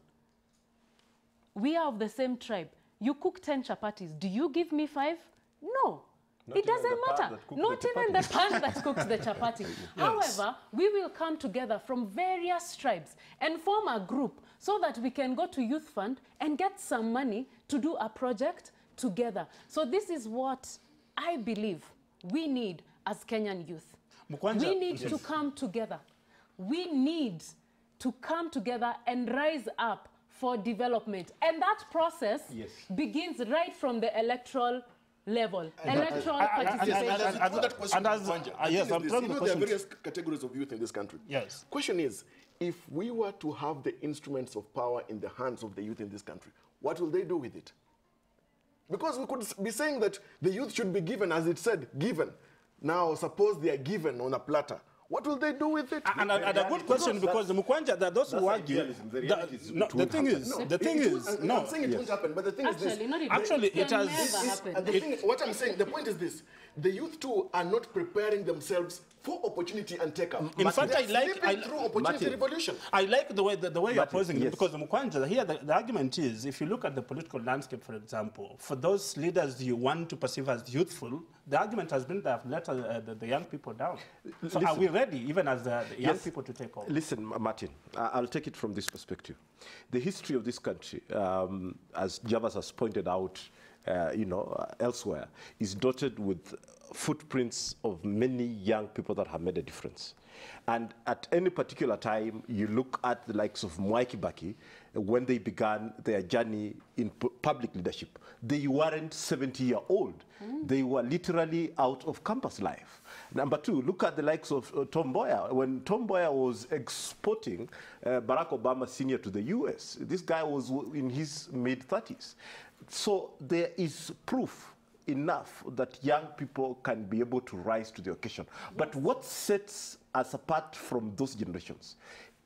we are of the same tribe, you cook 10 chapatis, do you give me 5? No. It doesn't matter. Not even the pan that cooks the chapati. Yes. However, we will come together from various tribes and form a group so that we can go to Youth Fund and get some money to do a project together. So this is what I believe we need as Kenyan youth. We need to come together. We need to come together and rise up for development. And that process begins right from the electoral level. Electoral participation. Yes, I'm trying to know there are various categories of youth in this country. Yes. Question is, if we were to have the instruments of power in the hands of the youth in this country, what will they do with it? Because we could be saying that the youth should be given, as it said, given. Now, suppose they are given on a platter. What will they do with it? And a good question, because Mukwanja, that those who argue, the thing is, I'm saying it won't happen, but the thing is this. Actually, it has. What I'm saying, the point is this. The youth too are not preparing themselves for opportunity and take-up. In fact, I like the way you're posing it, because Mukwanja, here the argument is, if you look at the political landscape, for example, for those leaders you want to perceive as youthful, the argument has been that let the young people down. So are we ready, even as the young people, to take over? Listen, Martin, I'll take it from this perspective. The history of this country, as Javas has pointed out, elsewhere, is dotted with footprints of many young people that have made a difference. And at any particular time, you look at the likes of Mwai Kibaki, when they began their journey in public leadership, they weren't 70-year-old. They were literally out of campus life. Number two, look at the likes of Tom Mboya. When Tom Mboya was exporting Barack Obama Sr. to the US, this guy was in his mid-30s. So there is proof enough that young people can be able to rise to the occasion. Yes. But what sets us apart from those generations?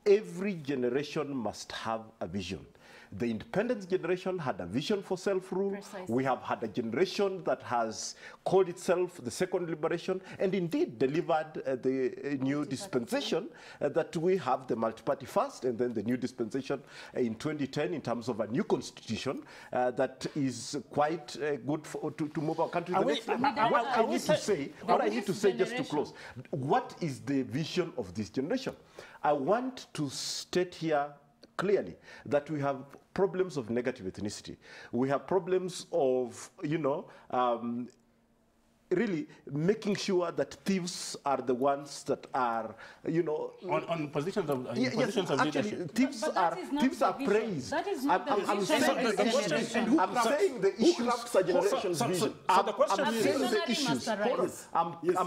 Every generation must have a vision. The independence generation had a vision for self-rule. We have had a generation that has called itself the second liberation and indeed delivered the new dispensation that we have, the multi-party first and then the new dispensation in 2010 in terms of a new constitution that is quite good to move our country to the next level. What I need to say just to close, what is the vision of this generation? I want to state here clearly that we have problems of negative ethnicity. We have problems of, really making sure that thieves are the ones that are, on positions of leadership. Thieves are praised. That is not the vision. I'm saying the issues. Who crafts a generation's vision? I'm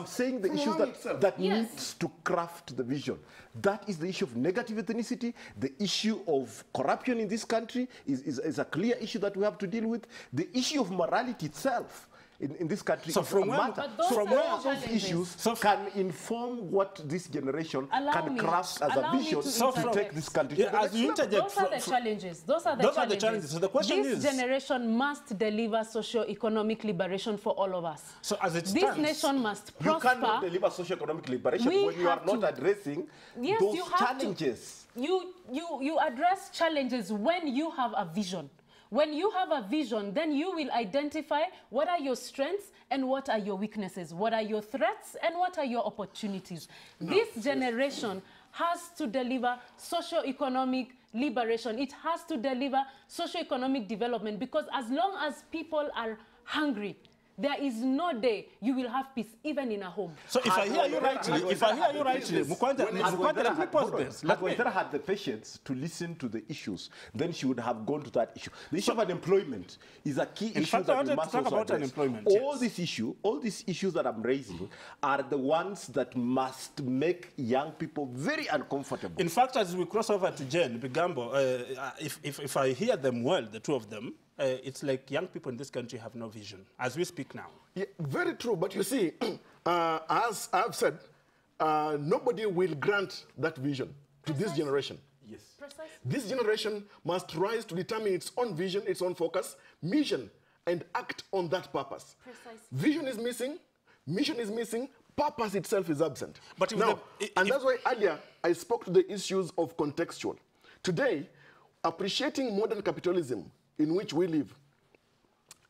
saying the issues that needs to craft the vision. That is the issue of negative ethnicity. The issue of corruption in this country is a clear issue that we have to deal with. The issue of morality itself in this country is a matter. So all those issues can inform what this generation can craft as a vision to take this country to the next level. Those are the challenges. Those are the challenges. So the question is, this generation must deliver socio-economic liberation for all of us. So as it stands, this nation must prosper. You cannot deliver socio-economic liberation when you are not addressing those challenges. You address challenges when you have a vision. When you have a vision, then you will identify what are your strengths and what are your weaknesses, what are your threats and what are your opportunities. This generation has to deliver socio-economic liberation. It has to deliver socio-economic development, because as long as people are hungry, there is no day you will have peace, even in a home. So if I hear you rightly, Mukwanja, let me pause this. Had Waithera had the patience to listen to the issues, then she would have gone to that issue. The issue of unemployment is a key issue that we must also address. All these issues that I'm raising are the ones that must make young people very uncomfortable. In fact, as we cross over to Jane Bigambo, if I hear them well, the two of them, it's like young people in this country have no vision, as we speak now. Yeah, very true. But you see, as I've said, nobody will grant that vision to this generation. Yes. Precisely. This generation must rise to determine its own vision, its own focus, mission, and act on that purpose. Precisely. Vision is missing, mission is missing, purpose itself is absent. But if now, and that's why earlier I spoke to the issues of contextual. Today, appreciating modern capitalism in which we live,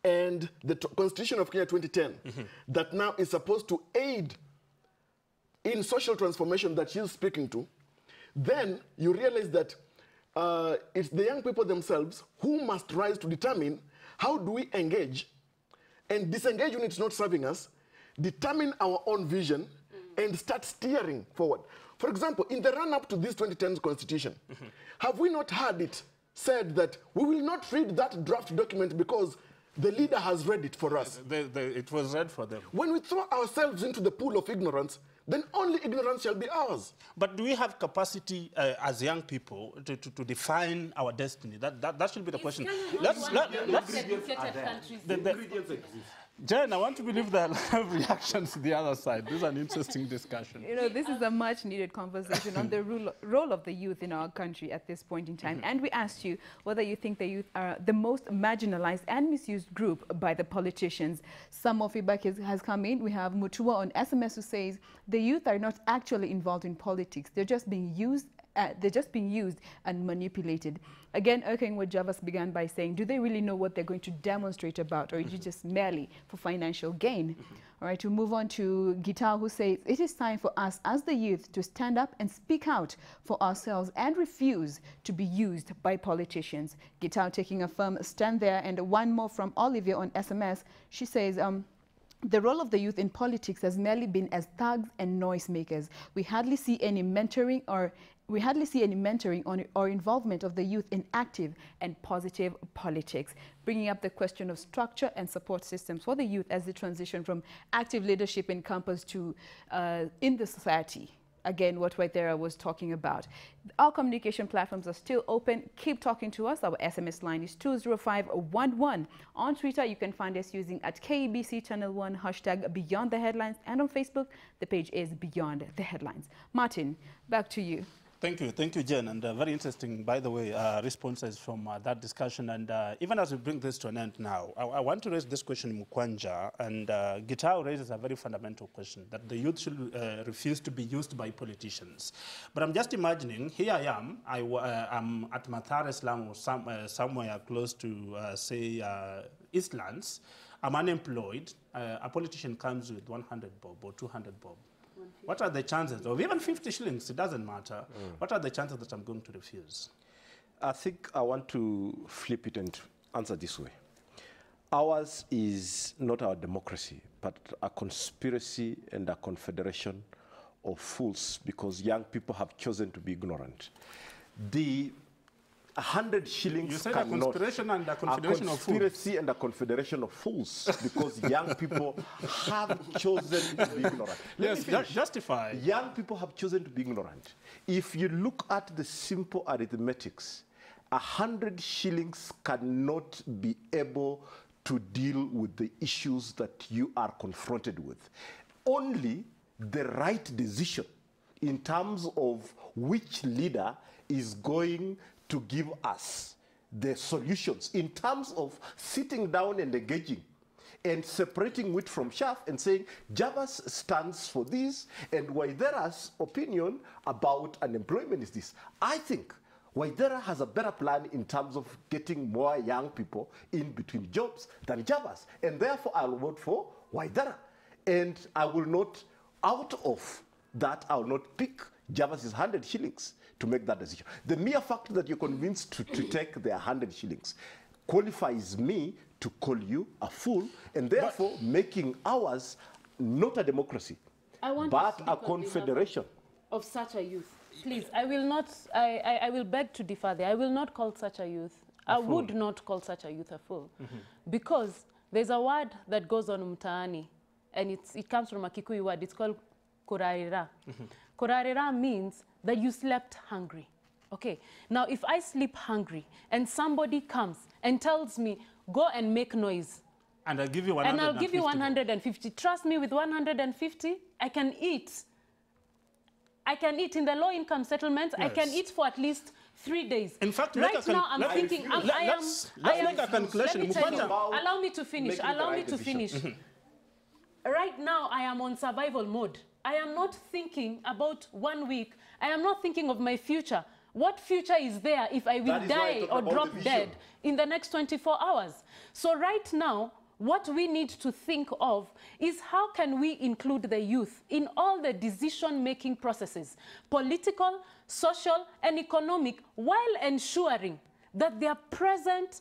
and the Constitution of Kenya 2010, that now is supposed to aid in social transformation that she's speaking to, then you realize that it's the young people themselves who must rise to determine how do we engage, and disengage when it's not serving us, determine our own vision, and start steering forward. For example, in the run-up to this 2010 Constitution, have we not heard it said that we will not read that draft document because the leader has read it for us? It was read for them. When we throw ourselves into the pool of ignorance, then only ignorance shall be ours. But do we have capacity as young people to define our destiny? That should be the question. Let's Jen, I want to believe that I have reactions to the other side. This is an interesting discussion. You know, this is a much-needed conversation on the role of the youth in our country at this point in time. And we asked you whether you think the youth are the most marginalized and misused group by the politicians. Some more feedback has come in. We have Mutua on SMS who says the youth are not actually involved in politics. They're just being used and manipulated. Again, echoing what Javas began by saying, do they really know what they're going to demonstrate about, or is it just merely for financial gain? All right, we move on to Guitar, who says, it is time for us as the youth to stand up and speak out for ourselves and refuse to be used by politicians. Guitar taking a firm stand there. And one more from Olivia on SMS. She says, the role of the youth in politics has merely been as thugs and noisemakers. We hardly see any mentoring or involvement of the youth in active and positive politics, bringing up the question of structure and support systems for the youth as they transition from active leadership in campus to in the society. Again, what Waithera was talking about. Our communication platforms are still open. Keep talking to us. Our SMS line is 20511. On Twitter, you can find us using @KBC Channel 1, hashtag Beyond the Headlines. And on Facebook, the page is Beyond the Headlines. Martin, back to you. Thank you, Jen, and very interesting, by the way, responses from that discussion. And even as we bring this to an end now, I want to raise this question, Mukwanja, and Gitao raises a very fundamental question, that the youth should refuse to be used by politicians. But I'm just imagining, here I am, I'm at Mathare Slum or somewhere close to, say, Eastlands. I'm unemployed. A politician comes with 100 bob or 200 bob. What are the chances, or even 50 shillings, it doesn't matter. What are the chances that I'm going to refuse? I think I want to flip it and answer this way. Ours is not our democracy, but a conspiracy and a confederation of fools, because young people have chosen to be ignorant. The 100 shillings you said cannot, a conspiration and a confederation of fools. A conspiracy and a confederation of fools, because young people have chosen to be ignorant. Yes, justify. Young people have chosen to be ignorant. If you look at the simple arithmetics, 100 shillings cannot be able to deal with the issues that you are confronted with. Only the right decision in terms of which leader is going to give us the solutions in terms of sitting down and engaging and separating wheat from chaff and saying, Javas stands for this, and Waithera's opinion about unemployment is this. I think Waithera has a better plan in terms of getting more young people in between jobs than Javas, and therefore I'll vote for Waithera. And I will not, out of that, I will not pick Javas' 100 shillings to make that decision. The mere fact that you're convinced to take their 100 shillings qualifies me to call you a fool, and therefore making ours not a democracy, but a confederation of such a youth. Please, I will not, I will beg to differ there. I will not call such a youth, I would not call such a youth a fool. Because there's a word that goes on mtaani, and it comes from a Kikuyu word, it's called kurarira. Kurarira means that you slept hungry. Okay, now if I sleep hungry and somebody comes and tells me, go and make noise. And I'll give you 150. And I'll give you 150. Trust me, with 150, I can eat. I can eat in the low-income settlements. Yes. I can eat for at least 3 days. In fact, right now I'm thinking, let's make a conclusion. Allow me to finish. Allow me to finish. right now I am on survival mode. I am not thinking about 1 week. I am not thinking of my future. What future is there if I will die or drop dead in the next 24 hours? So right now, what we need to think of is how can we include the youth in all the decision-making processes, political, social, and economic, while ensuring that their present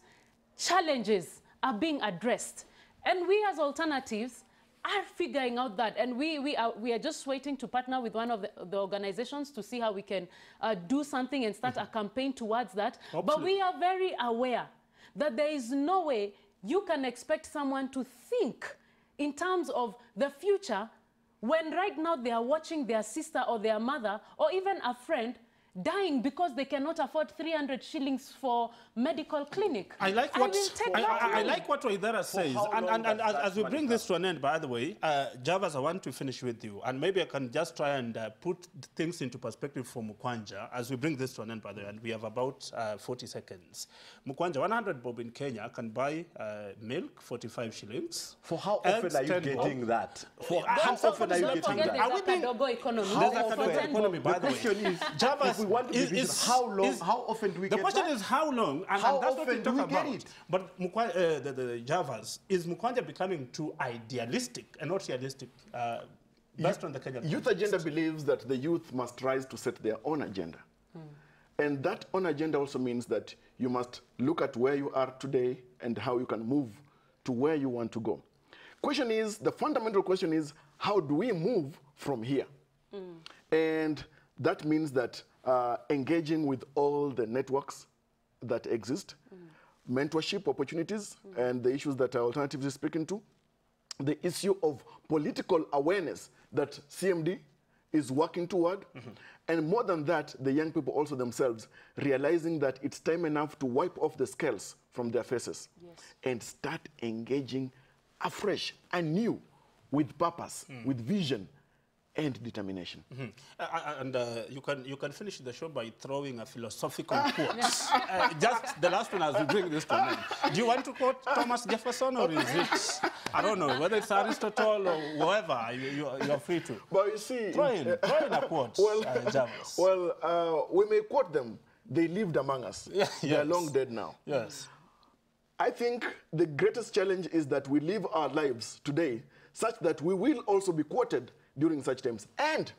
challenges are being addressed. And we as alternatives are figuring out that, and we are just waiting to partner with one of the organizations to see how we can do something and start a campaign towards that. Absolutely. But we are very aware that there is no way you can expect someone to think in terms of the future when right now they are watching their sister or their mother or even a friend dying because they cannot afford 300 shillings for medical clinic. I like what Waithera says. And as we bring this to an end, by the way, Javas, I want to finish with you. And maybe I can just try and put things into perspective for Mukwanja as we bring this to an end, by the way. And we have about 40 seconds. Mukwanja, 100 bob in Kenya can buy milk, 45 shillings. For how often are you getting that? For how often are you getting that? Are we being economy? There's a economy, by the way. The question is, Javas, we want to be how often do we get the question that? is how long, and how that's what we often talk do we about. get it? But the Javas, is Mukwanja becoming too idealistic and not realistic based on the Kenyan Youth context? agenda believes that the youth must rise to set their own agenda. And that own agenda also means that you must look at where you are today and how you can move to where you want to go. Question is, the fundamental question is, how do we move from here? And that means that engaging with all the networks that exist, mentorship opportunities, and the issues that Alternatives is speaking to, the issue of political awareness that CMD is working toward, and more than that, the young people also themselves realizing that it's time enough to wipe off the scales from their faces and start engaging afresh, anew, with purpose, with vision, and determination. And you can finish the show by throwing a philosophical quote. Just the last one as we bring this to an end. Do you want to quote Thomas Jefferson, or is it, I don't know, whether it's Aristotle or whoever, you're free to. But you see, throw in a quote, Jarvis. Well, we may quote them. They lived among us. They are long dead now. Yes. I think the greatest challenge is that we live our lives today such that we will also be quoted during such times. And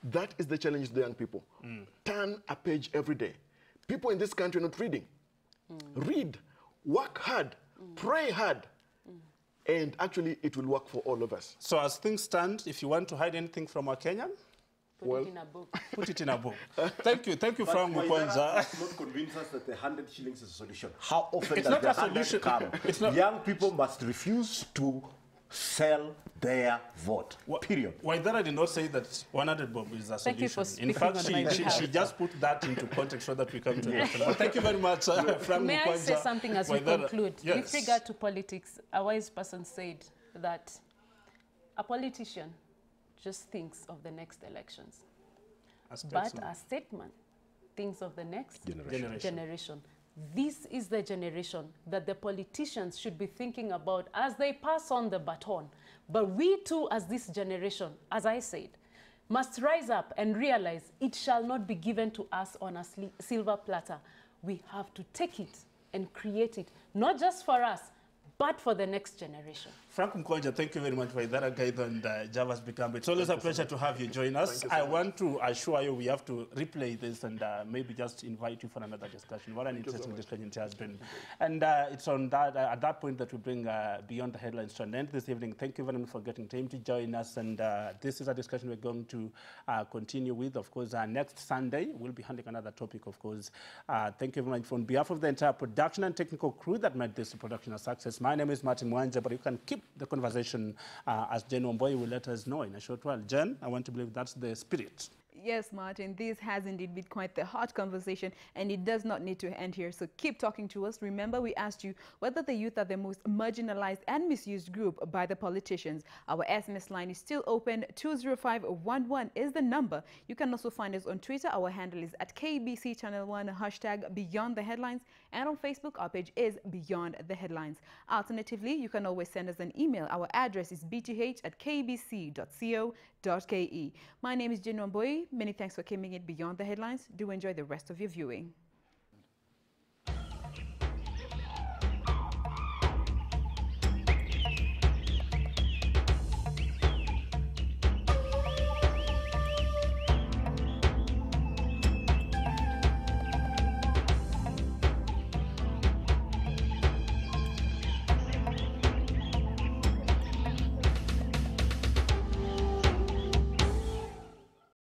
that is the challenge to the young people. Turn a page every day. People in this country are not reading. Read, work hard, pray hard, and actually it will work for all of us. So as things stand, if you want to hide anything from a Kenyan, Put it in a book. Put it in a book. Thank you, Frank Mukwanja. It's not convince us that the 100 shillings is a solution. How often does the 100 come? Young people must refuse to sell their vote, period. Waithera did not say that 100 bob is a solution. Thank you for speaking. In fact, she just put that into context so that we come to understand. Thank you very much, Frank May Mukwanja. I say something as we conclude? Yes. With regard to politics, a wise person said that a politician just thinks of the next elections. But a statesman thinks of the next generation. This is the generation that the politicians should be thinking about as they pass on the baton. But we too, as this generation, as I said, must rise up and realize it shall not be given to us on a silver platter. We have to take it and create it, not just for us, but for the next generation. Frank Mukwanja, thank you very much for that guide on Javas Bikambe. It's always a pleasure to have you join us. I want to assure you we have to replay this and maybe just invite you for another discussion. What an interesting discussion it has been. And it's on that at that point that we bring Beyond the Headlines to an end this evening. Thank you very much for getting time to join us. And this is a discussion we're going to continue with. Of course, next Sunday, we'll be handling another topic, of course. Thank you very much on behalf of the entire production and technical crew that made this production a success. My name is Martin Mwanja, but you can keep the conversation as Jen Wamboi will let us know in a short while. Jen, I want to believe that's the spirit. Yes, Martin, this has indeed been quite the hot conversation, and it does not need to end here. So keep talking to us. Remember, we asked you whether the youth are the most marginalized and misused group by the politicians. Our SMS line is still open. 20511 is the number. You can also find us on Twitter. Our handle is at KBC Channel 1, hashtag Beyond the Headlines. And on Facebook, our page is Beyond the Headlines. Alternatively, you can always send us an email. Our address is bth@kbc.co.ke. My name is Jane Wamboi. Many thanks for coming in Beyond the Headlines. Do enjoy the rest of your viewing.